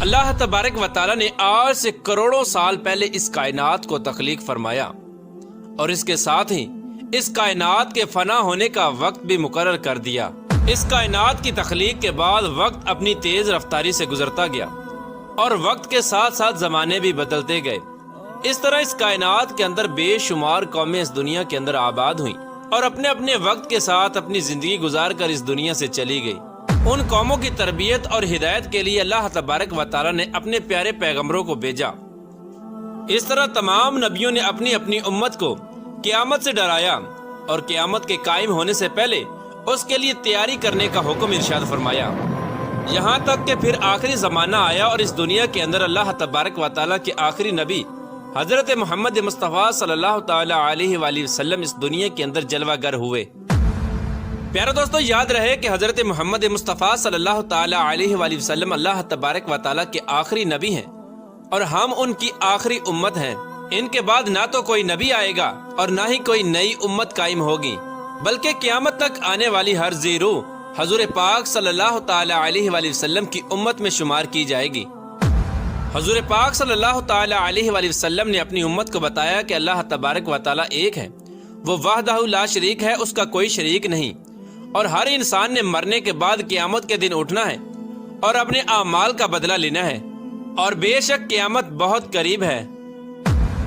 اللہ تبارک و تعالی نے آج سے کروڑوں سال پہلے اس کائنات کو تخلیق فرمایا اور اس کے ساتھ ہی اس کائنات کے فنا ہونے کا وقت بھی مقرر کر دیا۔ اس کائنات کی تخلیق کے بعد وقت اپنی تیز رفتاری سے گزرتا گیا اور وقت کے ساتھ ساتھ زمانے بھی بدلتے گئے۔ اس طرح اس کائنات کے اندر بے شمار قومیں اس دنیا کے اندر آباد ہوئیں اور اپنے اپنے وقت کے ساتھ اپنی زندگی گزار کر اس دنیا سے چلی گئی۔ ان قوموں کی تربیت اور ہدایت کے لیے اللہ تبارک و تعالی نے اپنے پیارے پیغمبروں کو بھیجا۔ اس طرح تمام نبیوں نے اپنی اپنی امت کو قیامت سے ڈرایا اور قیامت کے قائم ہونے سے پہلے اس کے لیے تیاری کرنے کا حکم ارشاد فرمایا، یہاں تک کہ پھر آخری زمانہ آیا اور اس دنیا کے اندر اللہ تبارک و تعالی کے آخری نبی حضرت محمد مصطفیٰ صلی اللہ تعالی علیہ وآلہ وسلم اس دنیا کے اندر جلوہ گر ہوئے۔ پیارے دوستو، یاد رہے کہ حضرت محمد مصطفیٰ صلی اللہ تعالی علیہ وآلہ وسلم اللہ تبارک و تعالی کے آخری نبی ہیں اور ہم ان کی آخری امت ہیں۔ ان کے بعد نہ تو کوئی نبی آئے گا اور نہ ہی کوئی نئی امت قائم ہوگی، بلکہ قیامت تک آنے والی ہر ذی روح حضور پاک صلی اللہ تعالی علیہ وآلہ وسلم کی امت میں شمار کی جائے گی۔ حضور پاک صلی اللہ تعالی علیہ وآلہ وسلم نے اپنی امت کو بتایا کہ اللہ تبارک و تعالی ایک ہے، وہ وحدہ لا شریک ہے، اس کا کوئی شریک نہیں، اور ہر انسان نے مرنے کے بعد قیامت کے دن اٹھنا ہے اور اپنے اعمال کا بدلہ لینا ہے، اور بے شک قیامت بہت قریب ہے۔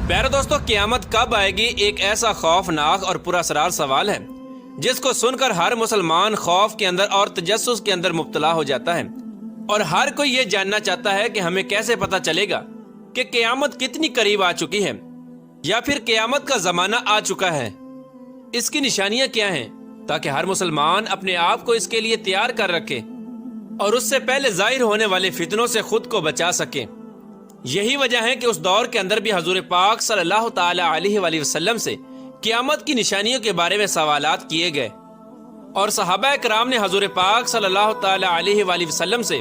پیارے دوستو، قیامت کب آئے گی ایک ایسا خوفناک اور پراسرار سوال ہے جس کو سن کر ہر مسلمان خوف کے اندر اور تجسس کے اندر مبتلا ہو جاتا ہے، اور ہر کوئی یہ جاننا چاہتا ہے کہ ہمیں کیسے پتا چلے گا کہ قیامت کتنی قریب آ چکی ہے یا پھر قیامت کا زمانہ آ چکا ہے، اس کی نشانیاں کیا ہیں، تاکہ ہر مسلمان اپنے آپ کو اس کے لیے تیار کر رکھے اور اس سے پہلے ظاہر ہونے والے فتنوں سے خود کو بچا سکے۔ یہی وجہ ہے کہ اس دور کے اندر بھی حضور پاک صلی اللہ تعالی علیہ وآلہ وسلم سے قیامت کی نشانیوں کے بارے میں سوالات کیے گئے، اور صحابہ کرام نے حضور پاک صلی اللہ تعالی علیہ وآلہ وسلم سے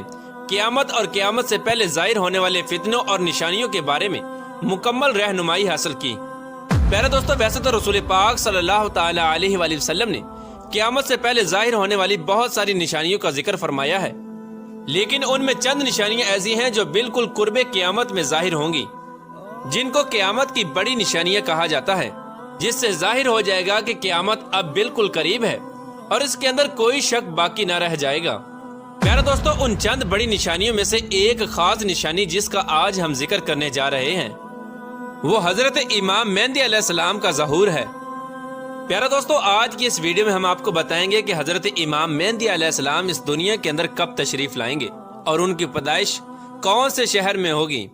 قیامت اور قیامت سے پہلے ظاہر ہونے والے فتنوں اور نشانیوں کے بارے میں مکمل رہنمائی حاصل کی۔ پیارے دوستو، ویسے تو رسول پاک صلی اللہ تعالی علیہ وآلہ وسلم نے قیامت سے پہلے ظاہر ہونے والی بہت ساری نشانیوں کا ذکر فرمایا ہے، لیکن ان میں چند نشانیاں ایسی ہیں جو بالکل قرب قیامت میں ظاہر ہوں گی، جن کو قیامت کی بڑی نشانیاں کہا جاتا ہے، جس سے ظاہر ہو جائے گا کہ قیامت اب بالکل قریب ہے اور اس کے اندر کوئی شک باقی نہ رہ جائے گا۔ پیارے دوستو، ان چند بڑی نشانیوں میں سے ایک خاص نشانی جس کا آج ہم ذکر کرنے جا رہے ہیں وہ حضرت امام مہدی علیہ السلام کا ظہور ہے۔ پیارے دوستو، آج کی اس ویڈیو میں ہم آپ کو بتائیں گے کہ حضرت امام مہدی علیہ السلام اس دنیا کے اندر کب تشریف لائیں گے اور ان کی پیدائش کون سے شہر میں ہوگی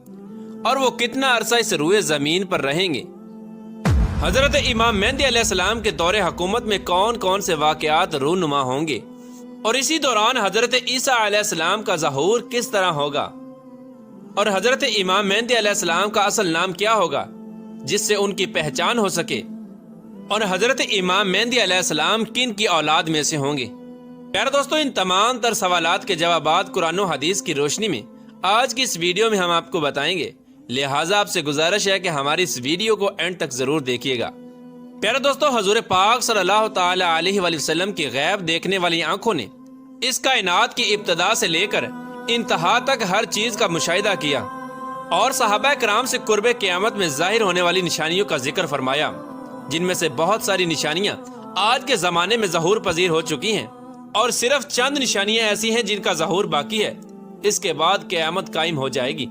اور وہ کتنا عرصہ اس روئے زمین پر رہیں گے۔ حضرت امام مہدی علیہ السلام کے دور حکومت میں کون کون سے واقعات رونما ہوں گے، اور اسی دوران حضرت عیسیٰ علیہ السلام کا ظہور کس طرح ہوگا، اور حضرت امام مہدی علیہ السلام کا اصل نام کیا ہوگا جس سے ان کی پہچان ہو سکے، اور حضرت امام مہدی علیہ السلام کن کی اولاد میں سے ہوں گے۔ پیارے دوستو، ان تمام تر سوالات کے جوابات قرآن و حدیث کی روشنی میں آج کی اس ویڈیو میں ہم آپ کو بتائیں گے، لہٰذا آپ سے گزارش ہے کہ ہماری اس ویڈیو کو اینڈ تک ضرور دیکھیے گا۔ پیارے دوستو، حضور پاک صلی اللہ تعالی علیہ وآلہ وسلم کی غیب دیکھنے والی آنکھوں نے اس کائنات کی ابتدا سے لے کر انتہا تک ہر چیز کا مشاہدہ کیا اور صحابہ کرام سے قرب قیامت میں ظاہر ہونے والی نشانیوں کا ذکر فرمایا، جن میں سے بہت ساری نشانیاں آج کے زمانے میں ظہور پذیر ہو چکی ہیں، اور صرف چند نشانیاں ایسی ہیں جن کا ظہور باقی ہے، اس کے بعد قیامت قائم ہو جائے گی۔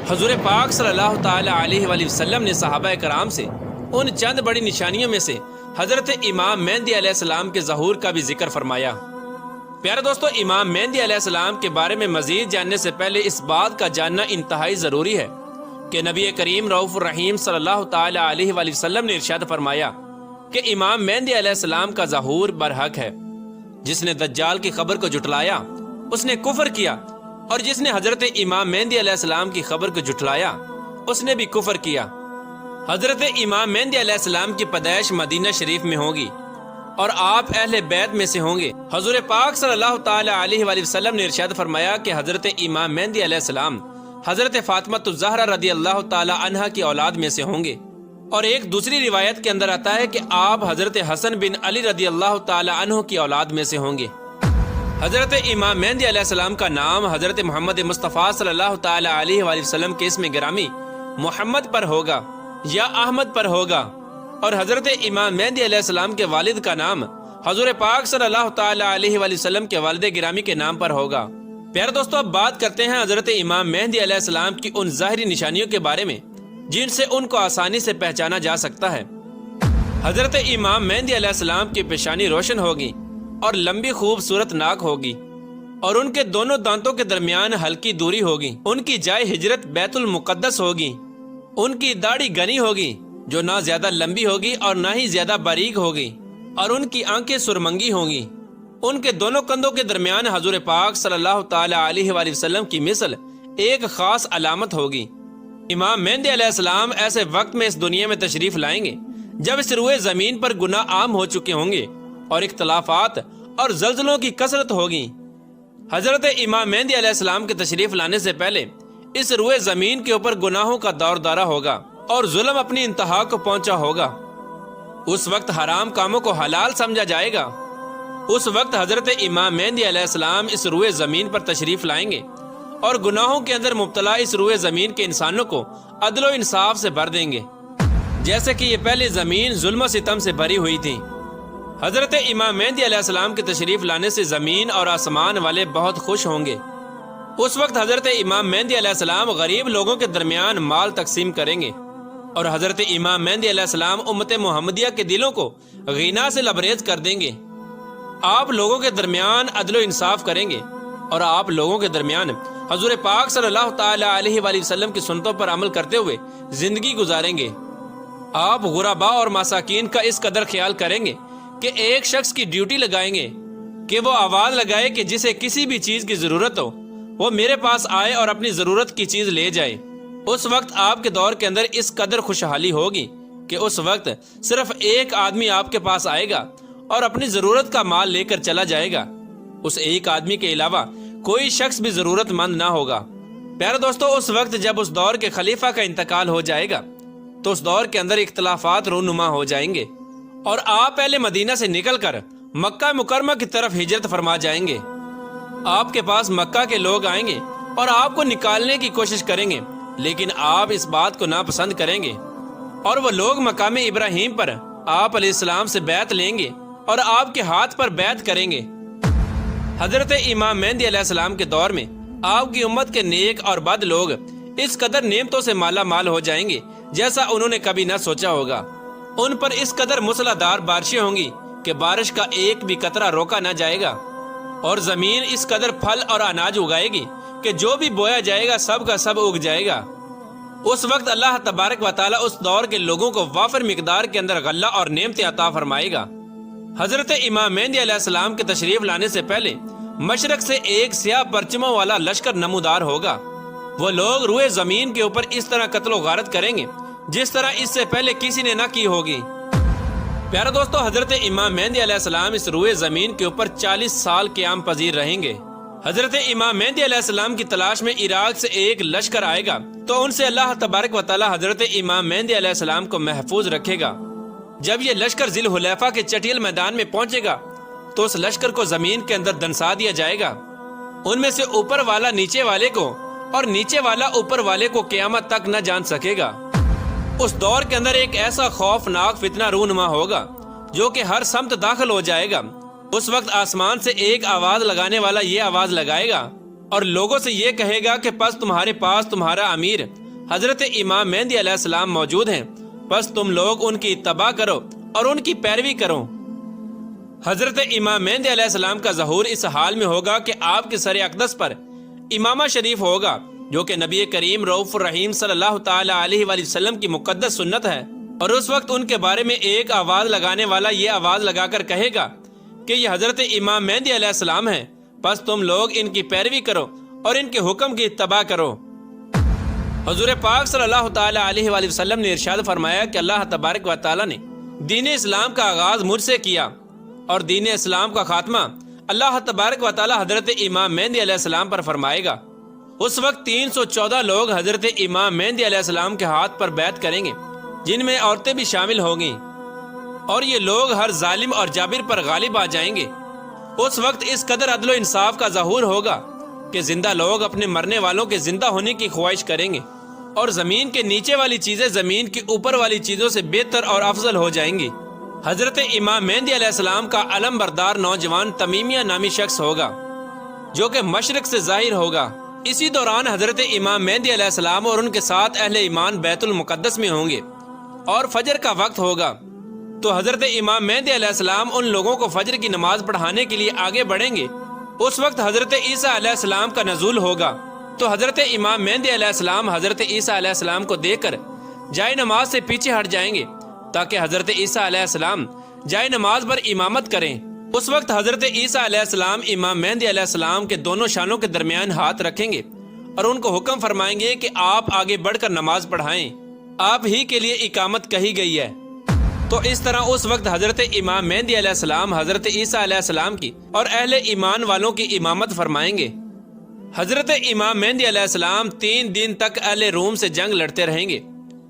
حضور پاک صلی اللہ تعالی علیہ وآلہ وسلم نے صحابہ کرام سے ان چند بڑی نشانیوں میں سے حضرت امام مہدی علیہ السلام کے ظہور کا بھی ذکر فرمایا۔ پیارے دوستو، امام مہدی علیہ السلام کے بارے میں مزید جاننے سے پہلے اس بات کا جاننا انتہائی ضروری ہے کہ نبی کریم رؤوف الرحیم صلی اللہ تعالی علیہ وآلہ وسلم نے ارشاد فرمایا کہ امام مہدی علیہ السلام کا ظہور برحق ہے۔ جس نے دجال کی خبر کو جھٹلایا اس نے کفر کیا، اور جس نے حضرت امام مہدی علیہ السلام کی خبر کو جھٹلایا اس نے بھی کفر کیا۔ حضرت امام مہدی علیہ السلام کی پیدائش مدینہ شریف میں ہوگی اور آپ اہل بیت میں سے ہوں گے۔ حضور پاک صلی اللہ تعالی علیہ وآلہ وسلم نے ارشاد فرمایا کہ حضرت امام مہدی علیہ السلام حضرت فاطمہ الزہرا رضی اللہ تعالی عنہا کی اولاد میں سے ہوں گے، اور ایک دوسری روایت کے اندر آتا ہے کہ آپ حضرت حسن بن علی رضی اللہ تعالی عنہ کی اولاد میں سے ہوں گے۔ حضرت امام مہدی علیہ السلام کا نام حضرت محمد مصطفیٰ صلی اللہ تعالی علیہ وآلہ وسلم کے اسم گرامی محمد پر ہوگا یا احمد پر ہوگا، اور حضرت امام مہدی علیہ السلام کے والد کا نام حضور پاک صلی اللہ تعالی علیہ وآلہ وسلم کے والد گرامی کے نام پر ہوگا۔ پیارے دوستو، اب بات کرتے ہیں حضرت امام مہدی علیہ السلام کی ان ظاہری نشانیوں کے بارے میں جن سے ان کو آسانی سے پہچانا جا سکتا ہے۔ حضرت امام مہدی علیہ السلام کی پیشانی روشن ہوگی اور لمبی خوبصورت ناک ہوگی، اور ان کے دونوں دانتوں کے درمیان ہلکی دوری ہوگی۔ ان کی جائے ہجرت بیت المقدس ہوگی۔ ان کی داڑھی گھنی ہوگی جو نہ زیادہ لمبی ہوگی اور نہ ہی زیادہ باریک ہوگی، اور ان کی آنکھیں سرمنگی ہوں گی۔ ان کے دونوں کندھوں کے درمیان حضور پاک صلی اللہ تعالی علیہ وآلہ وسلم کی مثل ایک خاص علامت ہوگی۔ امام مہدی علیہ السلام ایسے وقت میں اس دنیا میں تشریف لائیں گے جب اس روئے زمین پر گناہ عام ہو چکے ہوں گے اور اختلافات اور زلزلوں کی کثرت ہوگی۔ حضرت امام مہدی علیہ السلام کے تشریف لانے سے پہلے اس روئے زمین کے اوپر گناہوں کا دور دارہ ہوگا اور ظلم اپنی انتہا کو پہنچا ہوگا۔ اس وقت حرام کاموں کو حلال سمجھا جائے گا۔ اس وقت حضرت امام مہدی علیہ السلام اس روئے زمین پر تشریف لائیں گے اور گناہوں کے اندر مبتلا اس روئے زمین کے انسانوں کو عدل و انصاف سے بھر دیں گے، جیسے کہ یہ پہلی زمین ظلم و ستم سے بھری ہوئی تھی۔ حضرت امام مہدی علیہ السلام کے تشریف لانے سے زمین اور آسمان والے بہت خوش ہوں گے۔ اس وقت حضرت امام مہدی علیہ السلام غریب لوگوں کے درمیان مال تقسیم کریں گے، اور حضرت امام مہدی علیہ السلام امت محمدیہ کے دلوں کو غنا سے لبریز کر دیں گے۔ آپ لوگوں کے درمیان عدل و انصاف کریں گے، اور آپ لوگوں کے درمیان حضور پاک صلی اللہ تعالی علیہ وآلہ وسلم کی سنتوں پر عمل کرتے ہوئے زندگی گزاریں گے۔ آپ غربا اور مساکین کا اس قدر خیال کریں گے کہ ایک شخص کی ڈیوٹی لگائیں گے کہ وہ آواز لگائے کہ جسے کسی بھی چیز کی ضرورت ہو وہ میرے پاس آئے اور اپنی ضرورت کی چیز لے جائے۔ اس وقت آپ کے دور کے اندر اس قدر خوشحالی ہوگی کہ اس وقت صرف ایک آدمی آپ کے پاس آئے گا اور اپنی ضرورت کا مال لے کر چلا جائے گا۔ اس ایک آدمی کے علاوہ کوئی شخص بھی ضرورت مند نہ ہوگا۔ پیارے دوستو، اس وقت جب اس دور کے خلیفہ کا انتقال ہو جائے گا تو اس دور کے اندر اختلافات رونما ہو جائیں گے، اور آپ پہلے مدینہ سے نکل کر مکہ مکرمہ کی طرف ہجرت فرما جائیں گے۔ آپ کے پاس مکہ کے لوگ آئیں گے اور آپ کو نکالنے کی کوشش کریں گے، لیکن آپ اس بات کو ناپسند کریں گے، اور وہ لوگ مقام ابراہیم پر آپ علیہ السلام سے بیعت لیں گے اور آپ کے ہاتھ پر بیعت کریں گے۔ حضرت امام مہدی علیہ السلام کے دور میں آپ کی امت کے نیک اور بد لوگ اس قدر نعمتوں سے مالا مال ہو جائیں گے جیسا انہوں نے کبھی نہ سوچا ہوگا۔ ان پر اس قدر موسلا دھار بارشیں ہوں گی کہ بارش کا ایک بھی قطرہ روکا نہ جائے گا، اور زمین اس قدر پھل اور اناج اگائے گی کہ جو بھی بویا جائے گا سب کا سب اگ جائے گا۔ اس وقت اللہ تبارک و تعالیٰ اس دور کے لوگوں کو وافر مقدار کے اندر غلہ اور نعمتیں عطا فرمائے گا۔ حضرت امام مہدی علیہ السلام کے تشریف لانے سے پہلے مشرق سے ایک سیاہ پرچموں والا لشکر نمودار ہوگا۔ وہ لوگ روئے زمین کے اوپر اس طرح قتل و غارت کریں گے جس طرح اس سے پہلے کسی نے نہ کی ہوگی۔ پیارے دوستو، حضرت امام مہدی علیہ السلام اس روئے زمین کے اوپر 40 سال قیام پذیر رہیں گے۔ حضرت امام مہدی علیہ السلام کی تلاش میں عراق سے ایک لشکر آئے گا تو ان سے اللہ تبارک و تعالی حضرت امام مہدی علیہ السلام کو محفوظ رکھے گا۔ جب یہ لشکر ذی الحلیفہ کے چٹیل میدان میں پہنچے گا تو اس لشکر کو زمین کے اندر دنسا دیا جائے گا۔ ان میں سے اوپر والا نیچے والے کو اور نیچے والا اوپر والے کو قیامت تک نہ جان سکے گا۔ اس دور کے اندر ایک ایسا خوفناک فتنہ رونما ہوگا جو کہ ہر سمت داخل ہو جائے گا۔ اس وقت آسمان سے ایک آواز لگانے والا یہ آواز لگائے گا اور لوگوں سے یہ کہے گا کہ پس تمہارے پاس تمہارا امیر حضرت امام مہدی علیہ السلام موجود ہیں، پس تم لوگ ان کی اتباع کرو اور ان کی پیروی کرو۔ حضرت امام مہدی علیہ السلام کا ظہور اس حال میں ہوگا کہ آپ کے سر اقدس پر امامہ شریف ہوگا جو کہ نبی کریم رؤوف الرحیم صلی اللہ تعالی علیہ وآلہ وسلم کی مقدس سنت ہے، اور اس وقت ان کے بارے میں ایک آواز لگانے والا یہ آواز لگا کر کہے گا کہ یہ حضرت امام مہدی علیہ السلام ہیں، پس تم لوگ ان کی پیروی کرو اور ان کے حکم کی اتباع کرو۔ حضور پاک صلی اللہ تعالی علیہ وآلہ وسلم نے ارشاد فرمایا کہ اللہ تبارک و تعالی نے دین اسلام کا آغاز مجھ سے کیا اور دین اسلام کا خاتمہ اللہ تبارک و تعالی حضرت امام مہدی علیہ السلام پر فرمائے گا۔ اس وقت 314 لوگ حضرت امام مہدی علیہ السلام کے ہاتھ پر بیعت کریں گے، جن میں عورتیں بھی شامل ہوں گی، اور یہ لوگ ہر ظالم اور جابر پر غالب آ جائیں گے۔ اس وقت اس قدر عدل و انصاف کا ظہور ہوگا کہ زندہ لوگ اپنے مرنے والوں کے زندہ ہونے کی خواہش کریں گے، اور زمین کے نیچے والی چیزیں زمین کے اوپر والی چیزوں سے بہتر اور افضل ہو جائیں گی۔ حضرت امام مہدی علیہ السلام کا علم بردار نوجوان تمیمیہ نامی شخص ہوگا جو کہ مشرق سے ظاہر ہوگا۔ اسی دوران حضرت امام مہدی علیہ السلام اور ان کے ساتھ اہل ایمان بیت المقدس میں ہوں گے اور فجر کا وقت ہوگا، تو حضرت امام مہدی علیہ السلام ان لوگوں کو فجر کی نماز پڑھانے کے لیے آگے بڑھیں گے۔ اس وقت حضرت عیسیٰ علیہ السلام کا نزول ہوگا، تو حضرت امام مہدی علیہ السلام حضرت عیسیٰ علیہ السلام کو دیکھ کر جائے نماز سے پیچھے ہٹ جائیں گے تاکہ حضرت عیسیٰ علیہ السلام جائے نماز پر امامت کریں۔ اس وقت حضرت عیسیٰ علیہ السلام امام مہدی علیہ السلام کے دونوں شانوں کے درمیان ہاتھ رکھیں گے اور ان کو حکم فرمائیں گے کہ آپ آگے بڑھ کر نماز پڑھائیں، آپ ہی کے لیے اقامت کہی گئی ہے۔ تو اس طرح اس وقت حضرت امام مہدی علیہ السلام حضرت عیسیٰ علیہ السلام کی اور اہل ایمان والوں کی امامت فرمائیں گے۔ حضرت امام مہدی علیہ السلام 3 دن تک اہل روم سے جنگ لڑتے رہیں گے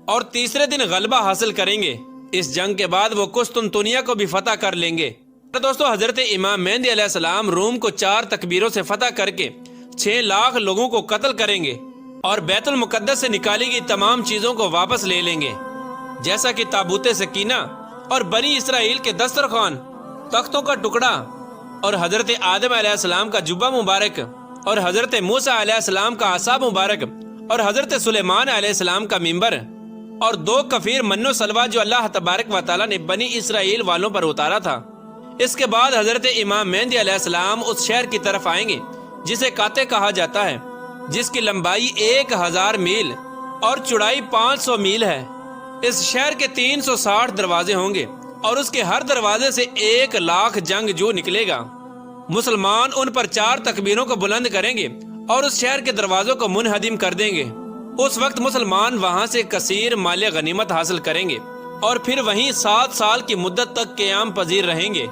اور تیسرے دن غلبہ حاصل کریں گے۔ اس جنگ کے بعد وہ قسطنطنیہ کو بھی فتح کر لیں گے۔ دوستو، حضرت امام مہدی علیہ السلام روم کو 4 تکبیروں سے فتح کر کے 6 لاکھ لوگوں کو قتل کریں گے اور بیت المقدس سے نکالی گئی تمام چیزوں کو واپس لے لیں گے، جیسا کہ تابوت سکینہ اور بنی اسرائیل کے دسترخوان، تختوں کا ٹکڑا اور حضرت آدم علیہ السلام کا جبہ مبارک اور حضرت موسیٰ علیہ السلام کا عصا مبارک اور حضرت سلیمان علیہ السلام کا منبر اور 2 کفیر من و سلوہ جو اللہ تبارک و تعالیٰ نے بنی اسرائیل والوں پر اتارا تھا۔ اس کے بعد حضرت امام مہدی علیہ السلام اس شہر کی طرف آئیں گے جسے کاتے کہا جاتا ہے، جس کی لمبائی 1000 میل اور چوڑائی 500 میل ہے۔ اس شہر کے 360 دروازے ہوں گے اور اس کے ہر دروازے سے 1 لاکھ جنگجو نکلے گا۔ مسلمان ان پر 4 تکبیروں کو بلند کریں گے اور اس شہر کے دروازوں کو منہدم کر دیں گے۔ اس وقت مسلمان وہاں سے کثیر مال غنیمت حاصل کریں گے اور پھر وہیں 7 سال کی مدت تک قیام پذیر رہیں گے۔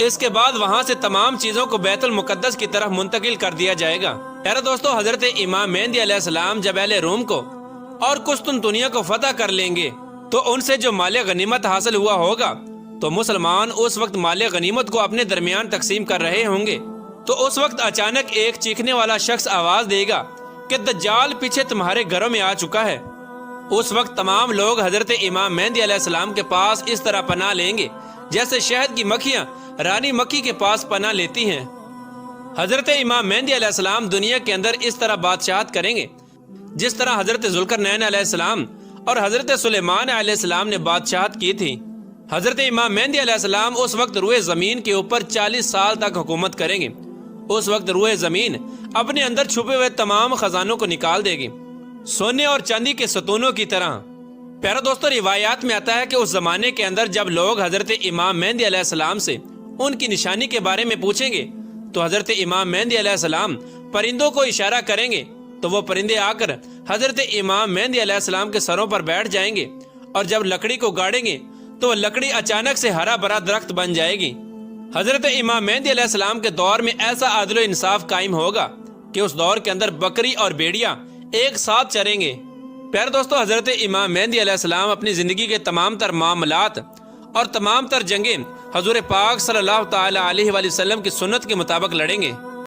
اس کے بعد وہاں سے تمام چیزوں کو بیت المقدس کی طرف منتقل کر دیا جائے گا۔ پیارے دوستو، حضرت امام مہدی علیہ السلام جب اہل روم کو اور قسطنطنیہ کو فتح کر لیں گے تو ان سے جو مال غنیمت حاصل ہوا ہوگا تو مسلمان اس وقت مال غنیمت کو اپنے درمیان تقسیم کر رہے ہوں گے۔ تو اس وقت اچانک ایک چیخنے والا شخص آواز دے گا کہ دجال پیچھے تمہارے گھروں میں آ چکا ہے۔ اس وقت تمام لوگ حضرت امام مہدی علیہ السلام کے پاس اس طرح پناہ لیں گے جیسے شہد کی مکھیاں رانی مکھی کے پاس پناہ لیتی ہیں۔ حضرت امام مہدی علیہ السلام دنیا کے اندر اس طرح بادشاہت کریں گے جس طرح حضرت ذوالقرنین علیہ السلام اور حضرت سلیمان علیہ السلام نے بادشاہت کی تھی۔ حضرت امام مہدی علیہ السلام اس وقت روئے زمین کے اوپر 40 سال تک حکومت کریں گے۔ اس وقت روئے زمین اپنے اندر چھپے ہوئے تمام خزانوں کو نکال دے گی، سونے اور چاندی کے ستونوں کی طرح۔ پیارا دوستو، روایات میں آتا ہے کہ اس زمانے کے اندر جب لوگ حضرت امام مہدی علیہ السلام سے ان کی نشانی کے بارے میں پوچھیں گے تو حضرت امام مہدی علیہ السلام پرندوں کو اشارہ کریں گے تو وہ پرندے آ کر حضرت امام مہدی علیہ السلام کے سروں پر بیٹھ جائیں گے، اور جب لکڑی کو گاڑیں گے تو وہ لکڑی اچانک سے ہرا بھرا درخت بن جائے گی۔ حضرت امام مہدی علیہ السلام کے دور میں ایسا عدل و انصاف قائم ہوگا کہ اس دور کے اندر بکری اور بھیڑیا ایک ساتھ چریں گے۔ پیارے دوستو، حضرت امام مہدی علیہ السلام اپنی زندگی کے تمام تر معاملات اور تمام تر جنگیں حضور پاک صلی اللہ تعالی علیہ وآلہ وسلم کی سنت کے مطابق لڑیں گے۔